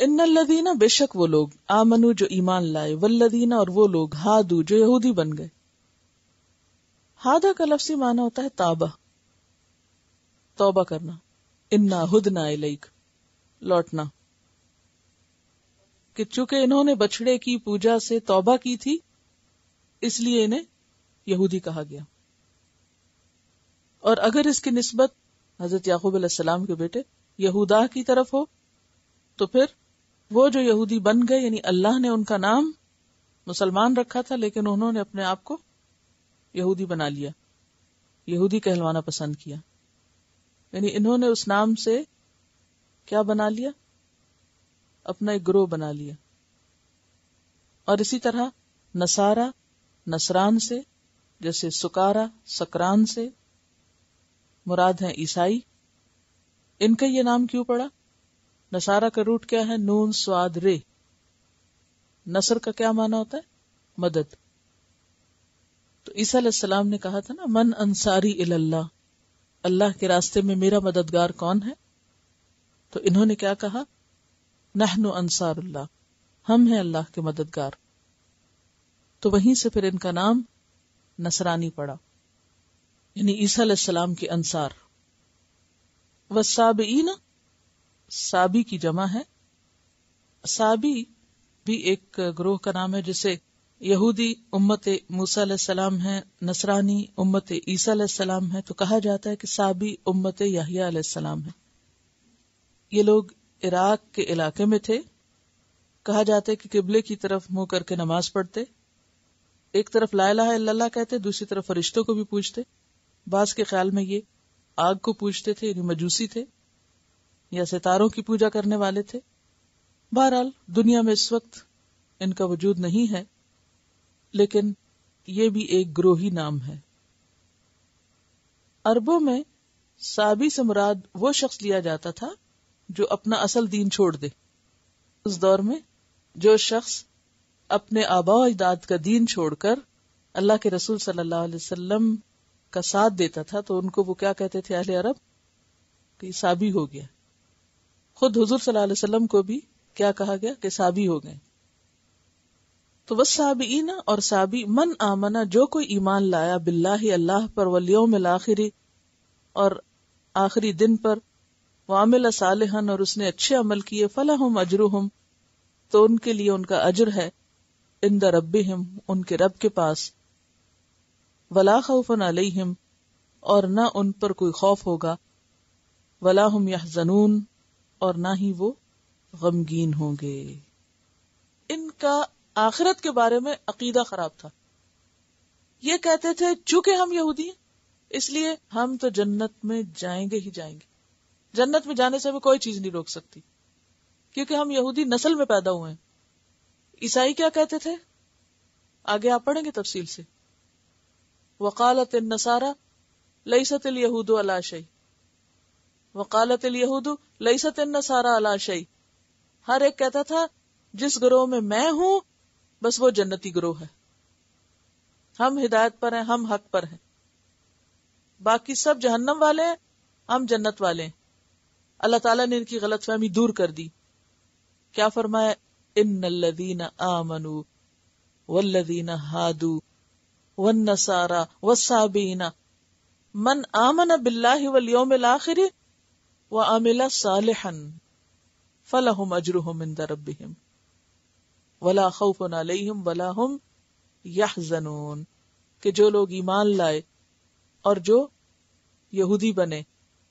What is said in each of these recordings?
ان الذین، بے شک وہ لوگ، آمنو جو ایمان لائے، والذین اور وہ لوگ، ہادو جو یہودی بن گئے. ہادہ کا لفظی معنی ہوتا ہے تابہ، توبہ کرنا. انا ہدنا الیک، لوٹنا. کہ چونکہ انہوں نے بچڑے کی پوجا سے توبہ کی تھی اس لیے انہیں یہودی کہا گیا. اور اگر اس کی نسبت حضرت یعقوب علیہ السلام کے بیٹے یہودا کی طرف ہو تو پھر وہ جو یہودی بن گئے، یعنی اللہ نے ان کا نام مسلمان رکھا تھا لیکن انہوں نے اپنے آپ کو یہودی بنا لیا، یہودی کہلوانا پسند کیا. یعنی انہوں نے اس نام سے کیا بنا لیا؟ اپنا ایک گروہ بنا لیا. اور اسی طرح نصارہ، نصران سے، جیسے سکارا، سکران سے مراد ہیں عیسائی. ان کا یہ نام کیوں پڑا؟ نصارہ کا روٹ کیا ہے؟ نون سواد رے. نصر کا کیا معنی ہوتا ہے؟ مدد. تو عیسیٰ علیہ السلام نے کہا تھا نا، من انصاری اللہ، اللہ کے راستے میں میرا مددگار کون ہے؟ تو انہوں نے کیا کہا؟ نحن انصار اللہ، ہم ہیں اللہ کے مددگار. تو وہیں سے پھر ان کا نام نصرانی پڑا، یعنی عیسیٰ علیہ السلام کے انصار. والسابئین، سابی کی جمع ہے. سابی بھی ایک گروہ کا نام ہے، جسے یہودی امت موسیٰ علیہ السلام ہے، نصرانی امت عیسیٰ علیہ السلام ہے. تو کہا جاتا ہے کہ سابی امت یحییٰ علیہ السلام ہے. یہ لوگ عراق کے علاقے میں تھے. کہا جاتا ہے کہ قبلے کی طرف منہ کر کے نماز پڑھتے، ایک طرف لا الہ الا اللہ کہتے، دوسری طرف فرشتوں کو بھی پوجتے. بعض کے خیال میں یہ آگ کو پوجتے تھے، یعنی مجوسی تھے، یا ستاروں کی پوجا کرنے والے تھے. بہرحال دنیا میں اس وقت ان کا وجود نہیں ہے، لیکن یہ بھی ایک گروہی نام ہے. عربوں میں سابی سے مراد وہ شخص لیا جاتا تھا جو اپنا اصل دین چھوڑ دے. اس دور میں جو شخص اپنے آباء و اجداد کا دین چھوڑ کر اللہ کے رسول صلی اللہ علیہ وسلم کا ساتھ دیتا تھا تو ان کو وہ کیا کہتے تھے اہل عرب؟ کہ سابی ہو گیا. خود حضور صلی اللہ علیہ وسلم کو بھی کیا کہا گیا؟ کہ سابی ہو گئے. تو والسابئین، اور سابی، من آمنا جو کوئی ایمان لایا، باللہ اللہ پر، والیوم الآخر اور آخری دن پر، وعمل صالحا اور اس نے اچھے عمل کیے، فلہم اجرہم تو ان کے لیے ان کا اجر ہے، عند ربہم ان کے رب کے پاس، ولا خوف علیہم اور نہ ان پر کوئی خوف ہوگا، ولا ہم یحزنون اور نہ ہی وہ غمگین ہوں گے. ان کا آخرت کے بارے میں عقیدہ خراب تھا. یہ کہتے تھے چونکہ ہم یہودی ہیں اس لیے ہم تو جنت میں جائیں گے ہی جائیں گے، جنت میں جانے سے ہمیں کوئی چیز نہیں روک سکتی کیونکہ ہم یہودی نسل میں پیدا ہوئے ہیں. عیسائی کیا کہتے تھے؟ آگے آپ پڑھیں گے تفصیل سے. وقالت النصارى ليست اليهود على شيء وقالت اليهود ليست النصارى على شيء. ہر ایک کہتا تھا جس گروہ میں میں ہوں بس وہ جنتی گروہ ہے، ہم ہدایت پر ہیں، ہم حق پر ہیں، باقی سب جہنم والے ہیں، ہم جنت والے ہیں. اللہ تعالیٰ نے ان کی غلط فہمی دور کر دی. کیا فرمایا؟ ان الذین آمنوا والذین ہادوا والنصارى والصابئین من آمن باللہ والیوم الآخر وعمل صالحا فلہم اجرہم عند ربہم ولا خوف علیہم ولا ہم یحزنون. کہ جو لوگ ایمان لائے اور جو یہودی بنے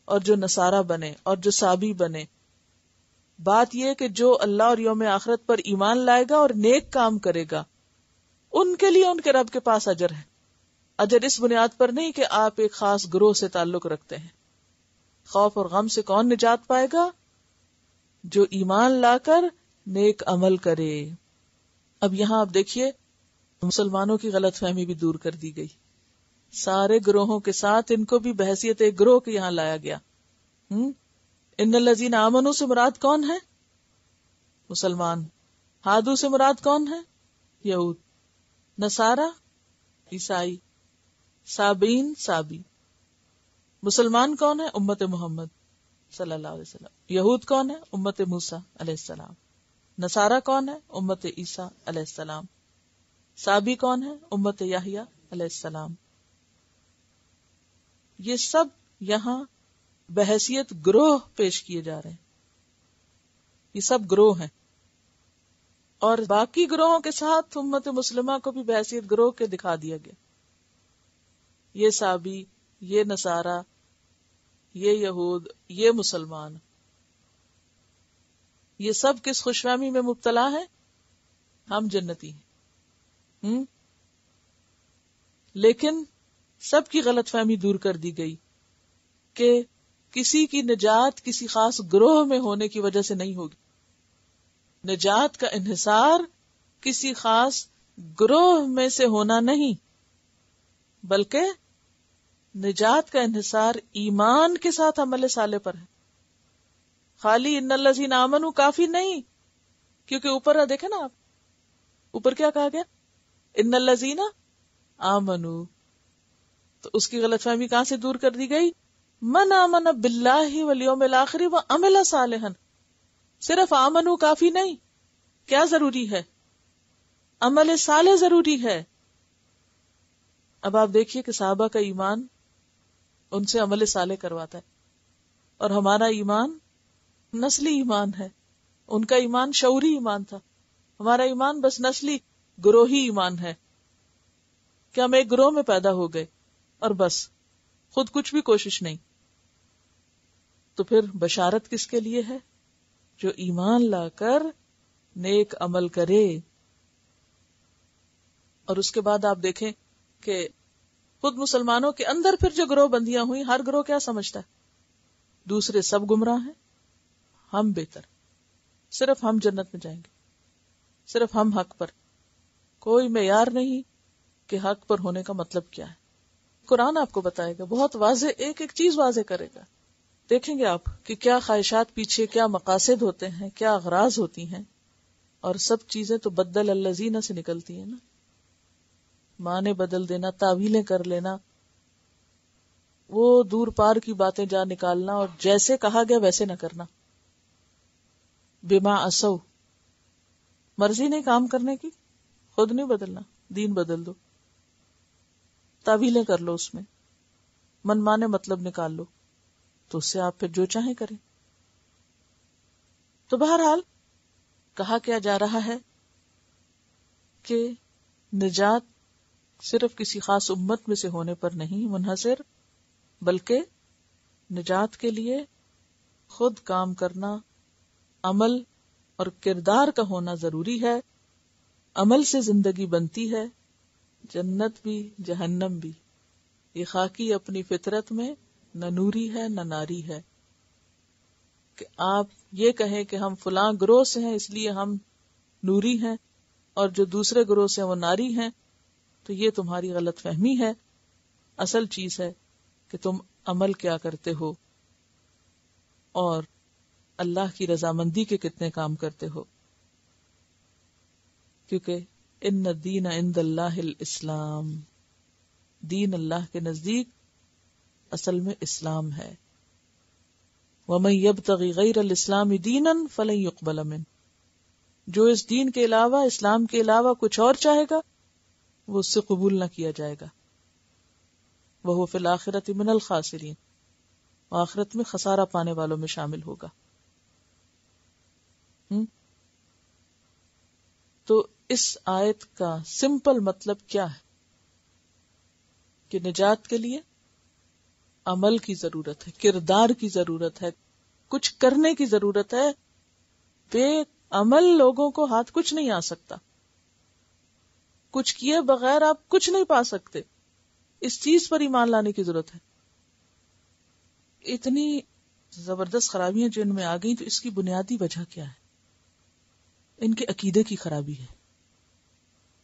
اور جو نصارہ بنے اور جو صابی بنے، بات یہ کہ جو اللہ اور یوم آخرت پر ایمان لائے گا اور نیک کام کرے گا ان کے لیے ان کے رب کے پاس اجر ہے. اجر اس بنیاد پر نہیں کہ آپ ایک خاص گروہ سے تعلق رکھتے ہیں. خوف اور غم سے کون نجات پائے گا؟ جو ایمان لا کر نیک عمل کرے. اب یہاں آپ دیکھیے مسلمانوں کی غلط فہمی بھی دور کر دی گئی. سارے گروہوں کے ساتھ ان کو بھی بحیثیت ایک گروہ کے یہاں لایا گیا. ان الذین آمنوا سے مراد کون ہے؟ مسلمان. ہادو سے مراد کون ہے؟ یہود. نصارہ عیسائی. سابین سابی. مسلمان کون ہے؟ امت محمد صلی اللہ علیہ وسلم. یہود کون ہے؟ امت موسیٰ علیہ السلام. نصارہ کون ہے؟ امت عیسیٰ علیہ السلام. صابی کون ہے؟ امت یحییٰ علیہ السلام. یہ سب یہاں بحیثیت گروہ پیش کیے جا رہے ہیں. یہ سب گروہ ہیں، اور باقی گروہوں کے ساتھ امت مسلمہ کو بھی بحیثیت گروہ کے دکھا دیا گیا. یہ صابی، یہ نصارہ، یہ یہود، یہ مسلمان، یہ سب کس خوشفہمی میں مبتلا ہیں؟ ہم جنتی ہیں. لیکن سب کی غلط فہمی دور کر دی گئی کہ کسی کی نجات کسی خاص گروہ میں ہونے کی وجہ سے نہیں ہوگی. نجات کا انحصار کسی خاص گروہ میں سے ہونا نہیں، بلکہ نجات کا انحصار ایمان کے ساتھ عمل صالح پر ہے. خالی ان الذین آمنوا کافی نہیں، کیونکہ اوپر دیکھیں نا آپ، اوپر کیا کہا گیا؟ ان الذین آمنوا. تو اس کی غلط فہمی کہاں سے دور کر دی گئی؟ من آمن باللہ والیوم الآخر وعمل صالحا. صرف آمنو کافی نہیں، کیا ضروری ہے؟ عمل صالح ضروری ہے. اب آپ دیکھیے کہ صحابہ کا ایمان ان سے عمل صالح کرواتا ہے، اور ہمارا ایمان نسلی ایمان ہے. ان کا ایمان شعوری ایمان تھا، ہمارا ایمان بس نسلی گروہی ایمان ہے کہ ہم ایک گروہ میں پیدا ہو گئے اور بس، خود کچھ بھی کوشش نہیں. تو پھر بشارت کس کے لیے ہے؟ جو ایمان لا کر نیک عمل کرے. اور اس کے بعد آپ دیکھیں کہ خود مسلمانوں کے اندر پھر جو گروہ بندیاں ہوئی، ہر گروہ کیا سمجھتا ہے؟ دوسرے سب گمراہ ہیں، ہم بہتر، صرف ہم جنت میں جائیں گے، صرف ہم حق پر. کوئی معیار نہیں کہ حق پر ہونے کا مطلب کیا ہے. قرآن آپ کو بتائے گا، بہت واضح، ایک ایک چیز واضح کرے گا. دیکھیں گے آپ کہ کیا خواہشات پیچھے، کیا مقاصد ہوتے ہیں، کیا اغراض ہوتی ہیں. اور سب چیزیں تو بدل الذین سے نکلتی ہیں نا. معنی بدل دینا، تعویلیں کر لینا، وہ دور پار کی باتیں جا نکالنا، اور جیسے کہا گیا ویسے نہ کرنا. بما عصوا، مرضی نہیں کام کرنے کی، خود نہیں بدلنا، دین بدل دو. تعویلیں کر لو، اس میں من مانے مطلب نکال لو، تو اس سے آپ پھر جو چاہیں کریں. تو بہرحال کہا کیا جا رہا ہے کہ نجات صرف کسی خاص امت میں سے ہونے پر نہیں منحصر، بلکہ نجات کے لیے خود کام کرنا، عمل اور کردار کا ہونا ضروری ہے. عمل سے زندگی بنتی ہے، جنت بھی جہنم بھی. یہ خاکی اپنی فطرت میں نہ نوری ہے نہ ناری ہے کہ آپ یہ کہیں کہ ہم فلاں گروہ سے ہیں اس لیے ہم نوری ہیں، اور جو دوسرے گروہ سے ہیں وہ ناری ہیں. تو یہ تمہاری غلط فہمی ہے. اصل چیز ہے کہ تم عمل کیا کرتے ہو اور اللہ کی رضامندی کے کتنے کام کرتے ہو. کیونکہ ان الدین عند اللہ الاسلام، دین اللہ کے نزدیک اصل میں اسلام ہے. وَمَن يَبْتَغِ غَيْرَ الْإِسْلَامِ دِينًا فَلَن يُقْبَلَ مِنْهُ. جو اس دین کے علاوہ، اسلام کے علاوہ کچھ اور چاہے گا وہ اس سے قبول نہ کیا جائے گا. وَهُوَ فِي الْآخِرَةِ مِنَ الْخَاسِرِينَ، آخرت میں خسارہ پانے والوں میں شامل ہوگا. تو اس آیت کا سمپل مطلب کیا ہے؟ کہ نجات کے لیے عمل کی ضرورت ہے، کردار کی ضرورت ہے، کچھ کرنے کی ضرورت ہے. بے عمل لوگوں کو ہاتھ کچھ نہیں آ سکتا، کچھ کیے بغیر آپ کچھ نہیں پا سکتے. اس چیز پر ایمان لانے کی ضرورت ہے. اتنی زبردست خرابیاں جو ان میں آ گئی، تو اس کی بنیادی وجہ کیا ہے؟ ان کے عقیدے کی خرابی ہے.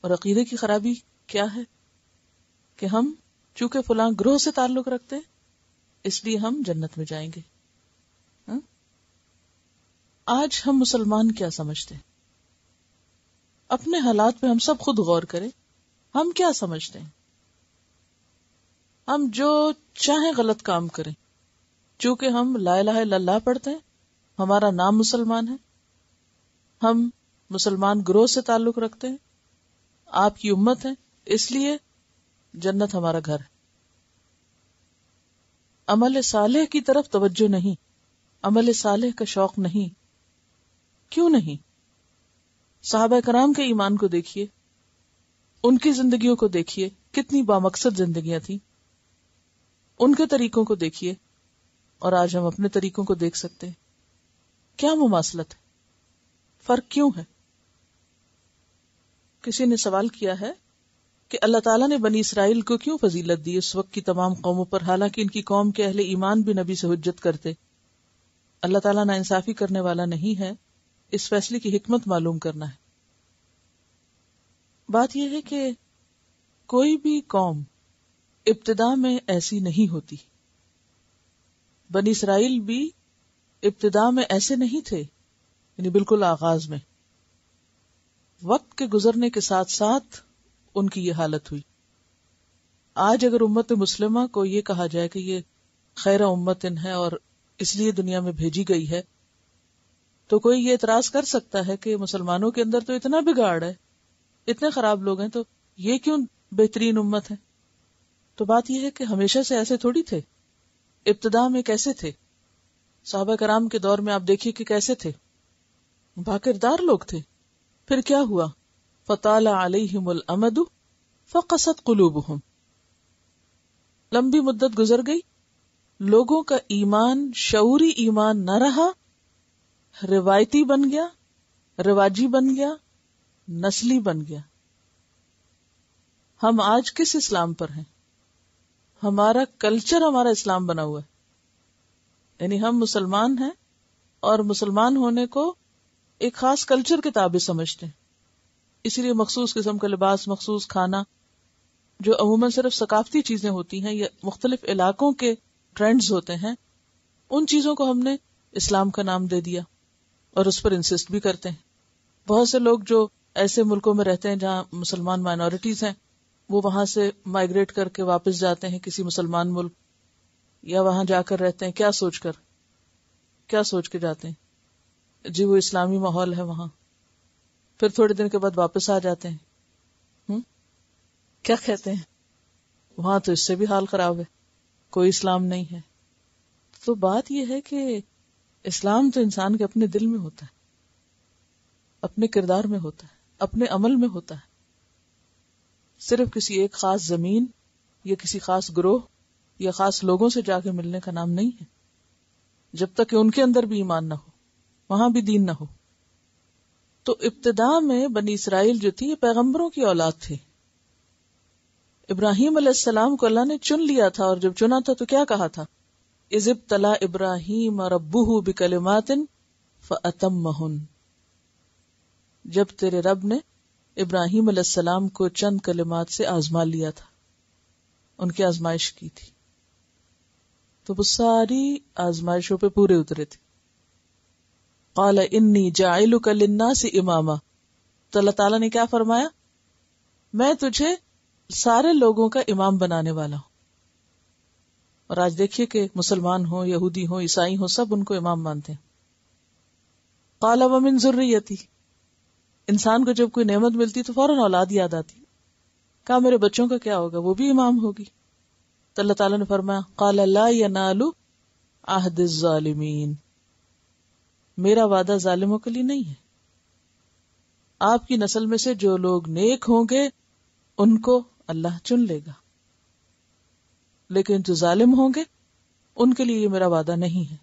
اور عقیدے کی خرابی کیا ہے؟ کہ ہم چونکہ فلاں گروہ سے تعلق رکھتے ہیں اس لیے ہم جنت میں جائیں گے. آج ہم مسلمان کیا سمجھتے ہیں؟ اپنے حالات پہ ہم سب خود غور کریں. ہم کیا سمجھتے ہیں؟ ہم جو چاہیں غلط کام کریں، چونکہ ہم لا الہ الا اللہ پڑھتے ہیں، ہمارا نام مسلمان ہے، ہم مسلمان گروہ سے تعلق رکھتے ہیں، آپ کی امت ہے، اس لیے جنت ہمارا گھر ہے۔ عمل صالح کی طرف توجہ نہیں، عمل صالح کا شوق نہیں۔ کیوں نہیں؟ صحابہ کرام کے ایمان کو دیکھیے، ان کی زندگیوں کو دیکھیے، کتنی بامقصد زندگیاں تھیں، ان کے طریقوں کو دیکھیے، اور آج ہم اپنے طریقوں کو دیکھ سکتے ہیں۔ کیا مماثلت ہے؟ فرق کیوں ہے؟ کسی نے سوال کیا ہے کہ اللہ تعالیٰ نے بنی اسرائیل کو کیوں فضیلت دی اس وقت کی تمام قوموں پر، حالانکہ ان کی قوم کے اہل ایمان بھی نبی سے حجت کرتے۔ اللہ تعالیٰ ناانصافی کرنے والا نہیں ہے، اس فیصلے کی حکمت معلوم کرنا ہے۔ بات یہ ہے کہ کوئی بھی قوم ابتدا میں ایسی نہیں ہوتی۔ بنی اسرائیل بھی ابتدا میں ایسے نہیں تھے، یعنی بالکل آغاز میں۔ وقت کے گزرنے کے ساتھ ساتھ ان کی یہ حالت ہوئی۔ آج اگر امت مسلمہ کو یہ کہا جائے کہ یہ خیر امتن ہے اور اس لیے دنیا میں بھیجی گئی ہے، تو کوئی یہ اعتراض کر سکتا ہے کہ مسلمانوں کے اندر تو اتنا بگاڑ ہے، اتنے خراب لوگ ہیں، تو یہ کیوں بہترین امت ہے؟ تو بات یہ ہے کہ ہمیشہ سے ایسے تھوڑی تھے، ابتدا میں کیسے تھے؟ صحابہ کرام کے دور میں آپ دیکھیے کہ کیسے تھے، باکردار لوگ تھے۔ پھر کیا ہوا؟ فطال علیہم الامد فقست قلوبہم، لمبی مدت گزر گئی، لوگوں کا ایمان شعوری ایمان نہ رہا، روایتی بن گیا، رواجی بن گیا، نسلی بن گیا۔ ہم آج کس اسلام پر ہیں؟ ہمارا کلچر ہمارا اسلام بنا ہوا ہے، یعنی ہم مسلمان ہیں اور مسلمان ہونے کو ایک خاص کلچر کے تابع سمجھتے ہیں، اسی لیے مخصوص قسم کا لباس، مخصوص کھانا، جو عموماً صرف ثقافتی چیزیں ہوتی ہیں یا مختلف علاقوں کے ٹرینڈز ہوتے ہیں، ان چیزوں کو ہم نے اسلام کا نام دے دیا اور اس پر انسسٹ بھی کرتے ہیں۔ بہت سے لوگ جو ایسے ملکوں میں رہتے ہیں جہاں مسلمان مائنورٹیز ہیں، وہ وہاں سے مائگریٹ کر کے واپس جاتے ہیں کسی مسلمان ملک، یا وہاں جا کر رہتے ہیں کیا سوچ کے جاتے ہیں جی وہ اسلامی ماحول ہے وہاں، پھر تھوڑے دن کے بعد واپس آ جاتے ہیں۔ کیا کہتے ہیں وہاں تو اس سے بھی حال خراب ہے، کوئی اسلام نہیں ہے۔ تو بات یہ ہے کہ اسلام تو انسان کے اپنے دل میں ہوتا ہے، اپنے کردار میں ہوتا ہے، اپنے عمل میں ہوتا ہے، صرف کسی ایک خاص زمین یا کسی خاص گروہ یا خاص لوگوں سے جا کے ملنے کا نام نہیں ہے، جب تک کہ ان کے اندر بھی ایمان نہ ہو، وہاں بھی دین نہ ہو۔ تو ابتدا میں بنی اسرائیل جو تھی یہ پیغمبروں کی اولاد تھی۔ ابراہیم علیہ السلام کو اللہ نے چن لیا تھا، اور جب چنا تھا تو کیا کہا تھا؟ اذ ابتلی ابراہیم ربہ بکلمات فاتمہن، جب تیرے رب نے ابراہیم علیہ السلام کو چند کلمات سے آزما لیا تھا، ان کی آزمائش کی تھی، تو وہ ساری آزمائشوں پہ پورے اترے تھے۔ قال انی جاعلک للناس اماما، تو اللہ تعالیٰ نے کیا فرمایا؟ میں تجھے سارے لوگوں کا امام بنانے والا ہوں۔ اور آج دیکھیے کہ مسلمان ہوں، یہودی ہوں، عیسائی ہوں، سب ان کو امام مانتے ہیں۔ قال ومن ذریتی، انسان کو جب کوئی نعمت ملتی تو فوراً اولاد یاد آتی، کہا میرے بچوں کا کیا ہوگا، وہ بھی امام ہوگی۔ تو اللہ تعالیٰ نے فرمایا قال لا ینال عہد الظالمین، میرا وعدہ ظالموں کے لیے نہیں ہے۔ آپ کی نسل میں سے جو لوگ نیک ہوں گے ان کو اللہ چن لے گا، لیکن جو ظالم ہوں گے ان کے لیے یہ میرا وعدہ نہیں ہے۔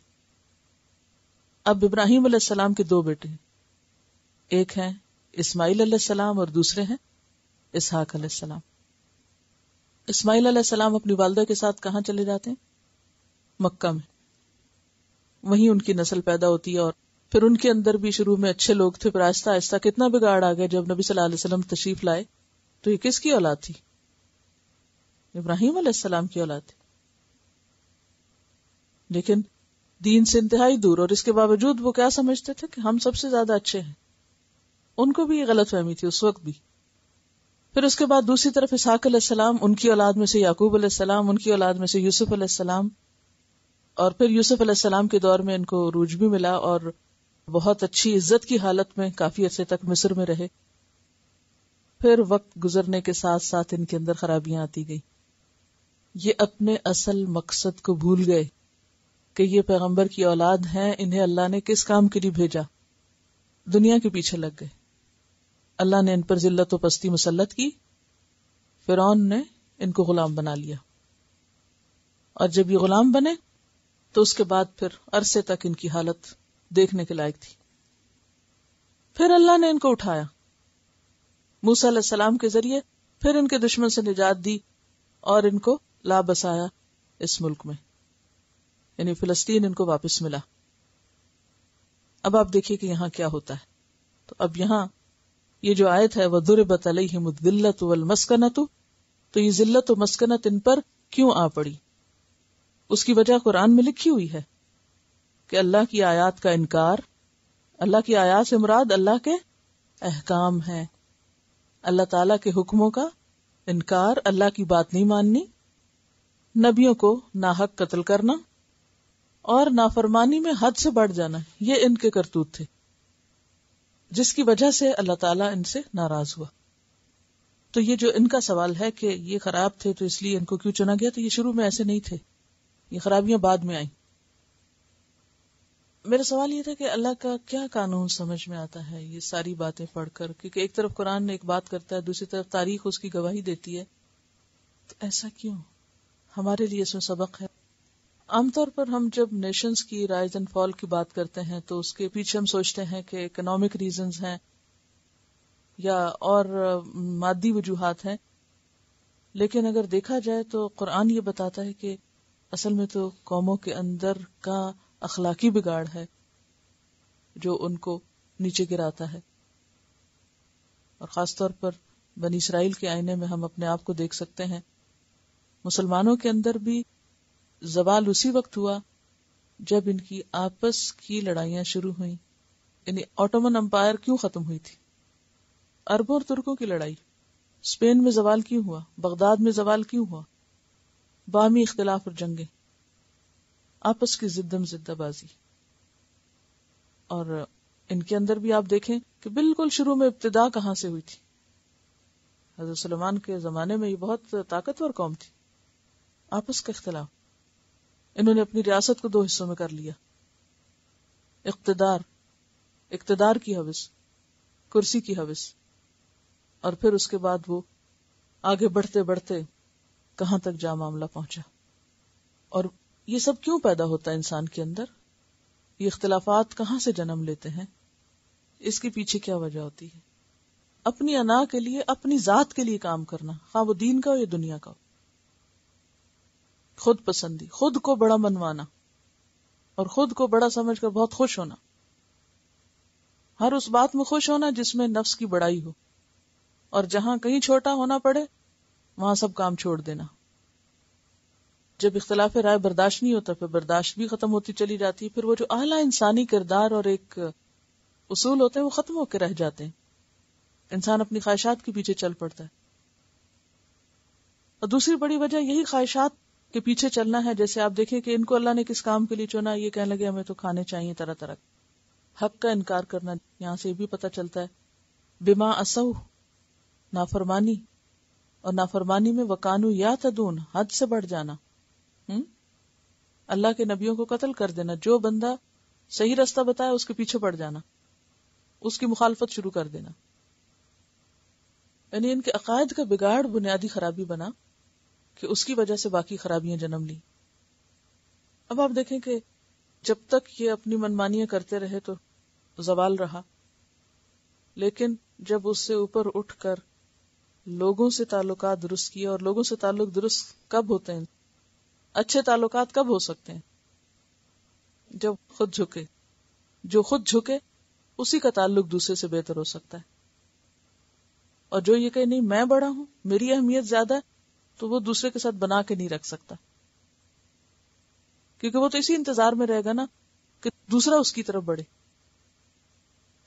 اب ابراہیم علیہ السلام کے دو بیٹے ہیں، ایک ہیں اسماعیل علیہ السلام اور دوسرے ہیں اسحاق علیہ السلام۔ اسماعیل علیہ السلام اپنی والدہ کے ساتھ کہاں چلے جاتے ہیں؟ مکہ میں، وہیں ان کی نسل پیدا ہوتی ہے، اور پھر ان کے اندر بھی شروع میں اچھے لوگ تھے، پھر آہستہ آہستہ کتنا بگاڑ آ گیا۔ جب نبی صلی اللہ علیہ وسلم تشریف لائے تو یہ کس کی اولاد تھی؟ ابراہیم علیہ السلام کی اولاد تھی، لیکن دین سے انتہائی دور، اور اس کے باوجود وہ کیا سمجھتے تھے کہ ہم سب سے زیادہ اچھے ہیں۔ ان کو بھی یہ غلط فہمی تھی اس وقت بھی۔ پھر اس کے بعد دوسری طرف اسحاق علیہ السلام، ان کی اولاد میں سے یعقوب علیہ السلام، ان کی اولاد میں سے یوسف علیہ السلام، اور پھر یوسف علیہ السلام کے دور میں ان کو عروج بھی ملا، اور بہت اچھی عزت کی حالت میں کافی عرصے تک مصر میں رہے. پھر وقت گزرنے کے ساتھ ساتھ ان کے اندر خرابیاں آتی گئی. یہ اپنے اصل مقصد کو بھول گئے کہ یہ پیغمبر کی اولاد ہیں، انہیں اللہ نے کس کام کے لیے بھیجا. دنیا کے پیچھے لگ گئے. اللہ نے ان پر ذلت و پستی مسلط کی. فرعون نے ان کو غلام بنا لیا، اور جب یہ غلام بنے تو اس کے بعد پھر عرصے تک ان کی حالت دیکھنے کے لائق تھی. پھر اللہ نے ان کو اٹھایا موسیٰ علیہ السلام کے ذریعے، پھر ان کے دشمن سے نجات دی اور ان کو لا بسایا اس ملک میں، یعنی فلسطین ان کو واپس ملا. اب آپ دیکھیے کہ یہاں کیا ہوتا ہے. تو اب یہاں یہ جو آیت ہے وَضُرِبَتْ عَلَيْهِمُ الذِّلَّةُ وَالْمَسْكَنَةُ، تو یہ ذلت و مسکنت ان پر کیوں آ پڑی؟ اس کی وجہ قرآن میں لکھی ہوئی ہے کہ اللہ کی آیات کا انکار. اللہ کی آیات سے مراد اللہ کے احکام ہیں، اللہ تعالیٰ کے حکموں کا انکار، اللہ کی بات نہیں ماننی، نبیوں کو ناحق قتل کرنا اور نافرمانی میں حد سے بڑھ جانا. یہ ان کے کرتوت تھے جس کی وجہ سے اللہ تعالیٰ ان سے ناراض ہوا. تو یہ جو ان کا سوال ہے کہ یہ خراب تھے تو اس لیے ان کو کیوں چنا گیا، تو یہ شروع میں ایسے نہیں تھے، یہ خرابیاں بعد میں آئیں. میرا سوال یہ تھا کہ اللہ کا کیا قانون سمجھ میں آتا ہے یہ ساری باتیں پڑھ کر، کیونکہ ایک طرف قرآن نے ایک بات کرتا ہے، دوسری طرف تاریخ اس کی گواہی دیتی ہے. تو ایسا کیوں؟ ہمارے لیے اس میں سبق ہے. عام طور پر ہم جب نیشنز کی رائز اینڈ فال کی بات کرتے ہیں تو اس کے پیچھے ہم سوچتے ہیں کہ اکنامک ریزنز ہیں یا اور مادی وجوہات ہیں، لیکن اگر دیکھا جائے تو قرآن یہ بتاتا ہے کہ اصل میں تو قوموں کے اندر کا اخلاقی بگاڑ ہے جو ان کو نیچے گراتا ہے. اور خاص طور پر بنی اسرائیل کے آئینے میں ہم اپنے آپ کو دیکھ سکتے ہیں. مسلمانوں کے اندر بھی زوال اسی وقت ہوا جب ان کی آپس کی لڑائیاں شروع ہوئیں. یعنی آٹومن امپائر کیوں ختم ہوئی تھی؟ عربوں اور ترکوں کی لڑائی. اسپین میں زوال کیوں ہوا؟ بغداد میں زوال کیوں ہوا؟ باہمی اختلاف اور جنگیں، آپس کی زدم زدہ بازی. اور ان کے اندر بھی آپ دیکھیں کہ بالکل شروع میں ابتدا کہاں سے ہوئی تھی. حضرت سلیمان کے زمانے میں یہ بہت طاقتور قوم تھی. آپس کا اختلاف، انہوں نے اپنی ریاست کو 2 حصوں میں کر لیا. اقتدار کی ہوس، کرسی کی ہوس، اور پھر اس کے بعد وہ آگے بڑھتے بڑھتے کہاں تک جا معاملہ پہنچا. اور یہ سب کیوں پیدا ہوتا ہے انسان کے اندر؟ یہ اختلافات کہاں سے جنم لیتے ہیں؟ اس کے پیچھے کیا وجہ ہوتی ہے؟ اپنی انا کے لیے، اپنی ذات کے لیے کام کرنا، خواہ وہ دین کا ہو یا دنیا کا ہو. خود پسندی، خود کو بڑا منوانا اور خود کو بڑا سمجھ کر بہت خوش ہونا. ہر اس بات میں خوش ہونا جس میں نفس کی بڑائی ہو، اور جہاں کہیں چھوٹا ہونا پڑے وہاں سب کام چھوڑ دینا. جب اختلاف رائے برداشت نہیں ہوتا پھر برداشت بھی ختم ہوتی چلی جاتی ہے. پھر وہ جو اعلیٰ انسانی کردار اور ایک اصول ہوتے ہیں وہ ختم ہو کے رہ جاتے ہیں. انسان اپنی خواہشات کے پیچھے چل پڑتا ہے. اور دوسری بڑی وجہ یہی خواہشات کے پیچھے چلنا ہے. جیسے آپ دیکھیں کہ ان کو اللہ نے کس کام کے لیے چنا، یہ کہنے لگے ہمیں تو کھانے چاہیے طرح طرح. حق کا انکار کرنا، یہاں سے یہ بھی پتہ چلتا ہے. بما اسو، نافرمانی، اور نافرمانی میں وکانو یا تدون، حد سے بڑھ جانا. اللہ کے نبیوں کو قتل کر دینا، جو بندہ صحیح راستہ بتایا اس کے پیچھے پڑ جانا، اس کی مخالفت شروع کر دینا. یعنی ان کے عقائد کا بگاڑ بنیادی خرابی بنا کہ اس کی وجہ سے باقی خرابیاں جنم لی. اب آپ دیکھیں کہ جب تک یہ اپنی منمانیاں کرتے رہے تو زوال رہا، لیکن جب اس سے اوپر اٹھ کر لوگوں سے تعلقات درست کیے، اور لوگوں سے تعلق درست کب ہوتے ہیں؟ اچھے تعلقات کب ہو سکتے ہیں؟ جب خود جھکے. جو خود جھکے اسی کا تعلق دوسرے سے بہتر ہو سکتا ہے. اور جو یہ کہ نہیں میں بڑا ہوں، میری اہمیت زیادہ ہے، تو وہ دوسرے کے ساتھ بنا کے نہیں رکھ سکتا، کیونکہ وہ تو اسی انتظار میں رہے گا نا کہ دوسرا اس کی طرف بڑھے.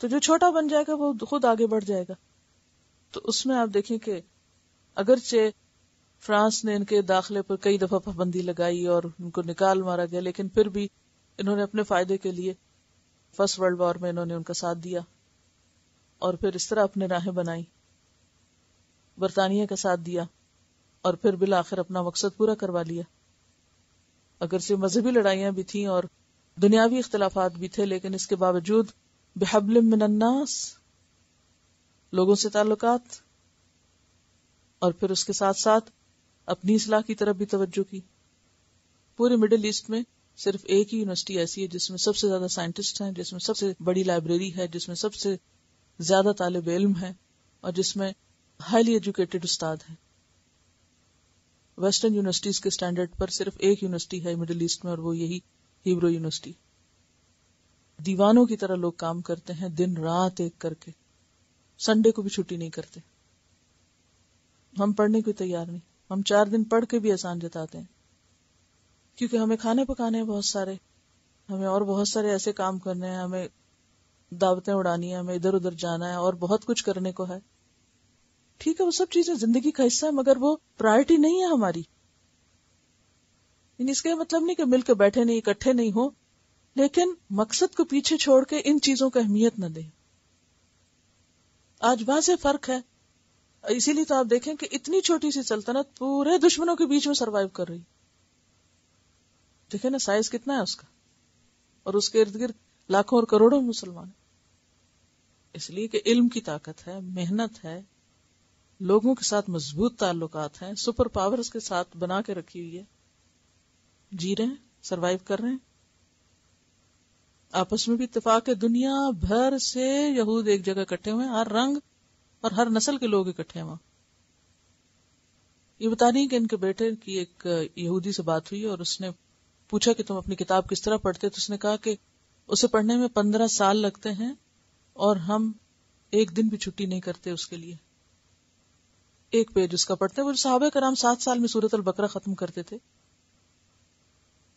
تو جو چھوٹا بن جائے گا وہ خود آگے بڑھ جائے گا. تو اس میں آپ دیکھیں کہ اگرچہ فرانس نے ان کے داخلے پر کئی دفعہ پابندی لگائی اور ان کو نکال مارا گیا، لیکن پھر بھی انہوں نے اپنے فائدے کے لیے فرسٹ ورلڈ وار میں انہوں نے ان کا ساتھ دیا اور پھر اس طرح اپنے راہیں بنائی، برطانیہ کا ساتھ دیا اور پھر بالآخر اپنا مقصد پورا کروا لیا. اگرچہ مذہبی لڑائیاں بھی تھیں اور دنیاوی اختلافات بھی تھے، لیکن اس کے باوجود بحبل من الناس، لوگوں سے تعلقات، اور پھر اس کے ساتھ ساتھ اپنی اصلاح کی طرف بھی توجہ کی. پورے مڈل ایسٹ میں صرف ایک ہی یونیورسٹی ایسی ہے جس میں سب سے زیادہ سائنٹسٹ ہیں، جس میں سب سے بڑی لائبریری ہے، جس میں سب سے زیادہ طالب علم ہیں اور جس میں ہائیلی ایجوکیٹڈ استاد ہیں. ویسٹرن یونیورسٹیز کے سٹینڈرڈ پر صرف ایک یونیورسٹی ہے مڈل ایسٹ میں، اور وہ یہی ہیبرو یونیورسٹی. دیوانوں کی طرح لوگ کام کرتے ہیں، دن رات ایک کر کے، سنڈے کو بھی چھٹی نہیں کرتے. ہم پڑھنے کو تیار نہیں، ہم 4 دن پڑھ کے بھی احسان جتاتے ہیں، کیونکہ ہمیں کھانے پکانے ہیں بہت سارے، ہمیں اور بہت سارے ایسے کام کرنے ہیں، ہمیں دعوتیں اڑانی ہیں، ہمیں ادھر ادھر جانا ہے اور بہت کچھ کرنے کو ہے. ٹھیک ہے، وہ سب چیزیں زندگی کا حصہ ہے، مگر وہ پرائرٹی نہیں ہے ہماری. اس کا مطلب نہیں کہ مل کے بیٹھے نہیں، اکٹھے نہیں ہو، لیکن مقصد کو پیچھے چھوڑ کے ان چیزوں کو اہمیت نہ دیں. آج واضح فرق ہے، اسی لیے تو آپ دیکھیں کہ اتنی چھوٹی سی سلطنت پورے دشمنوں کے بیچ میں سروائیو کر رہی. دیکھیں نا سائز کتنا ہے اس کا، اور اس کے ارد گرد لاکھوں اور کروڑوں مسلمان. اس لیے کہ علم کی طاقت ہے، محنت ہے، لوگوں کے ساتھ مضبوط تعلقات ہیں، سپر پاورز کے ساتھ بنا کے رکھی ہوئی ہے، جی رہے ہیں، سروائیو کر رہے ہیں. آپس میں بھی اتفاق ہے، دنیا بھر سے یہود ایک جگہ اکٹھے ہوئے ہیں، ہر رنگ اور ہر نسل کے لوگ اکٹھے ہیں وہاں. یہ بتا رہی کہ ان کے بیٹے کی ایک یہودی سے بات ہوئی اور اس نے پوچھا کہ تم اپنی کتاب کس طرح پڑھتے، تو اس نے کہا کہ اسے پڑھنے میں 15 سال لگتے ہیں اور ہم ایک دن بھی چھٹی نہیں کرتے اس کے لیے. ایک پیج اس کا پڑھتے ہیں. وہ صحابہ کرام 7 سال میں سورۃ البقرہ ختم کرتے تھے،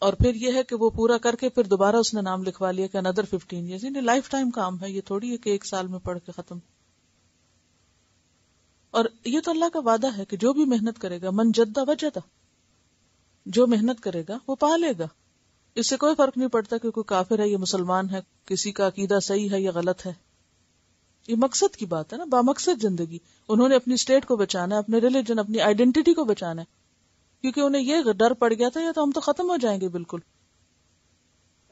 اور پھر یہ ہے کہ وہ پورا کر کے پھر دوبارہ اس نے نام لکھوا لیا کہ another 15 years. یعنی لائف ٹائم کام ہے، یہ تھوڑی ہے کہ ایک سال میں پڑھ کے ختم. اور یہ تو اللہ کا وعدہ ہے کہ جو بھی محنت کرے گا، من جدہ وجدہ، جو محنت کرے گا وہ پا لے گا. اس سے کوئی فرق نہیں پڑتا کہ کوئی کافر ہے یا مسلمان ہے، کسی کا عقیدہ صحیح ہے یا غلط ہے. یہ مقصد کی بات ہے نا، بامقصد زندگی. انہوں نے اپنی اسٹیٹ کو بچانا ہے، اپنے ریلیجن، اپنی آئیڈینٹی کو بچانا ہے، کیونکہ انہیں یہ ڈر پڑ گیا تھا یا تو ہم تو ختم ہو جائیں گے بالکل.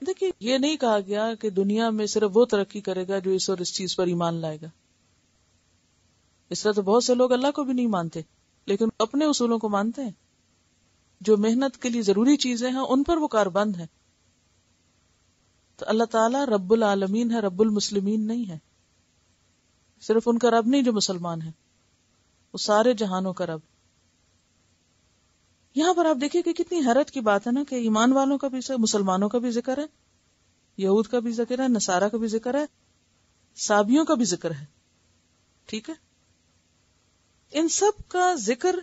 دیکھیے، یہ نہیں کہا گیا کہ دنیا میں صرف وہ ترقی کرے گا جو اس اور اس چیز پر ایمان لائے گا. اس طرح تو بہت سے لوگ اللہ کو بھی نہیں مانتے لیکن اپنے اصولوں کو مانتے ہیں. جو محنت کے لیے ضروری چیزیں ہیں ان پر وہ کاربند ہیں. تو اللہ تعالیٰ رب العالمین ہے، رب المسلمین نہیں ہے. صرف ان کا رب نہیں جو مسلمان ہے، وہ سارے جہانوں کا رب. یہاں پر آپ دیکھیں کہ کتنی حیرت کی بات ہے نا کہ ایمان والوں کا بھی ذکر، مسلمانوں کا بھی ذکر ہے، یہود کا بھی ذکر ہے، نصارہ کا بھی ذکر ہے، صابیوں کا بھی ذکر ہے. ٹھیک ہے، ان سب کا ذکر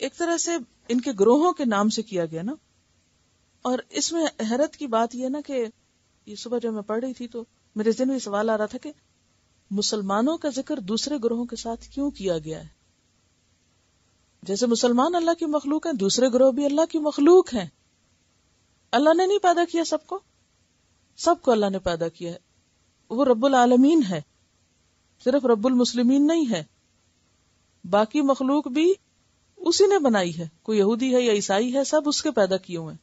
ایک طرح سے ان کے گروہوں کے نام سے کیا گیا نا. اور اس میں حیرت کی بات یہ نا کہ یہ صبح جب میں پڑھ رہی تھی تو میرے ذہن میں سوال آ رہا تھا کہ مسلمانوں کا ذکر دوسرے گروہوں کے ساتھ کیوں کیا گیا ہے؟ جیسے مسلمان اللہ کی مخلوق ہیں، دوسرے گروہ بھی اللہ کی مخلوق ہیں. اللہ نے نہیں پیدا کیا سب کو اللہ نے پیدا کیا ہے. وہ رب العالمین ہے، صرف رب المسلمین نہیں ہے. باقی مخلوق بھی اسی نے بنائی ہے، کوئی یہودی ہے یا عیسائی ہے، سب اس کے پیدا کیے ہوئے ہیں.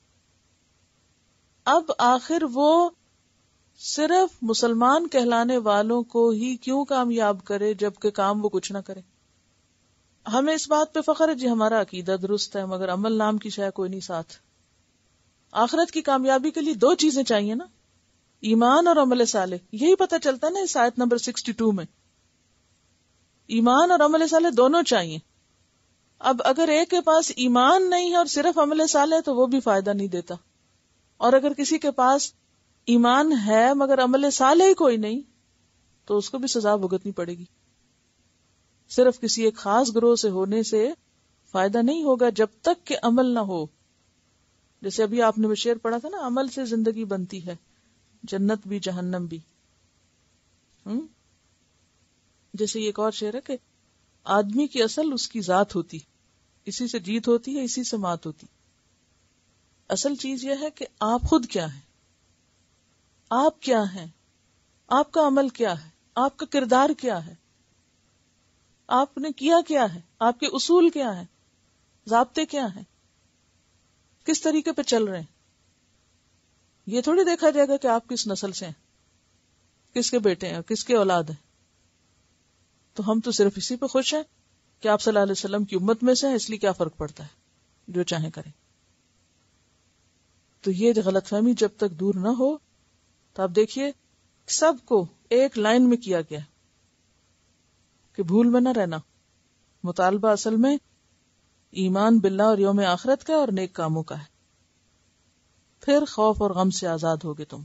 اب آخر وہ صرف مسلمان کہلانے والوں کو ہی کیوں کامیاب کرے جبکہ کام وہ کچھ نہ کرے؟ ہمیں اس بات پہ فخر ہے جی ہمارا عقیدہ درست ہے، مگر عمل نام کی شے کوئی نہیں ساتھ. آخرت کی کامیابی کے لیے 2 چیزیں چاہیے نا، ایمان اور عمل صالح. یہی پتہ چلتا ہے نا اس آیت نمبر 62 میں، ایمان اور عمل صالح دونوں چاہیے. اب اگر ایک کے پاس ایمان نہیں ہے اور صرف عمل صالح ہے تو وہ بھی فائدہ نہیں دیتا، اور اگر کسی کے پاس ایمان ہے مگر عمل صالح ہی کوئی نہیں تو اس کو بھی سزا بھگتنی پڑے گی. صرف کسی ایک خاص گروہ سے ہونے سے فائدہ نہیں ہوگا جب تک کہ عمل نہ ہو. جیسے ابھی آپ نے شعر پڑھا تھا نا، عمل سے زندگی بنتی ہے، جنت بھی جہنم بھی. جیسے ایک اور شعر ہے کہ آدمی کی اصل اس کی ذات ہوتی، اسی سے جیت ہوتی ہے، اسی سے مات ہوتی. اصل چیز یہ ہے کہ آپ خود کیا ہیں. آپ کیا ہیں، آپ کا عمل کیا ہے، آپ کا کردار کیا ہے، آپ نے کیا کیا ہے، آپ کے اصول کیا ہیں، ضابطے کیا ہیں، کس طریقے پہ چل رہے ہیں. یہ تھوڑی دیکھا جائے گا کہ آپ کس نسل سے ہیں، کس کے بیٹے ہیں، کس کے اولاد ہیں. تو ہم تو صرف اسی پہ خوش ہیں کہ آپ صلی اللہ علیہ وسلم کی امت میں سے ہیں، اس لیے کیا فرق پڑتا ہے، جو چاہیں کریں. تو یہ غلط فہمی جب تک دور نہ ہو تو آپ دیکھیے سب کو ایک لائن میں کیا گیا کہ بھول میں نہ رہنا. مطالبہ اصل میں ایمان باللہ اور یوم آخرت کا اور نیک کاموں کا ہے. پھر خوف اور غم سے آزاد ہوگے تم.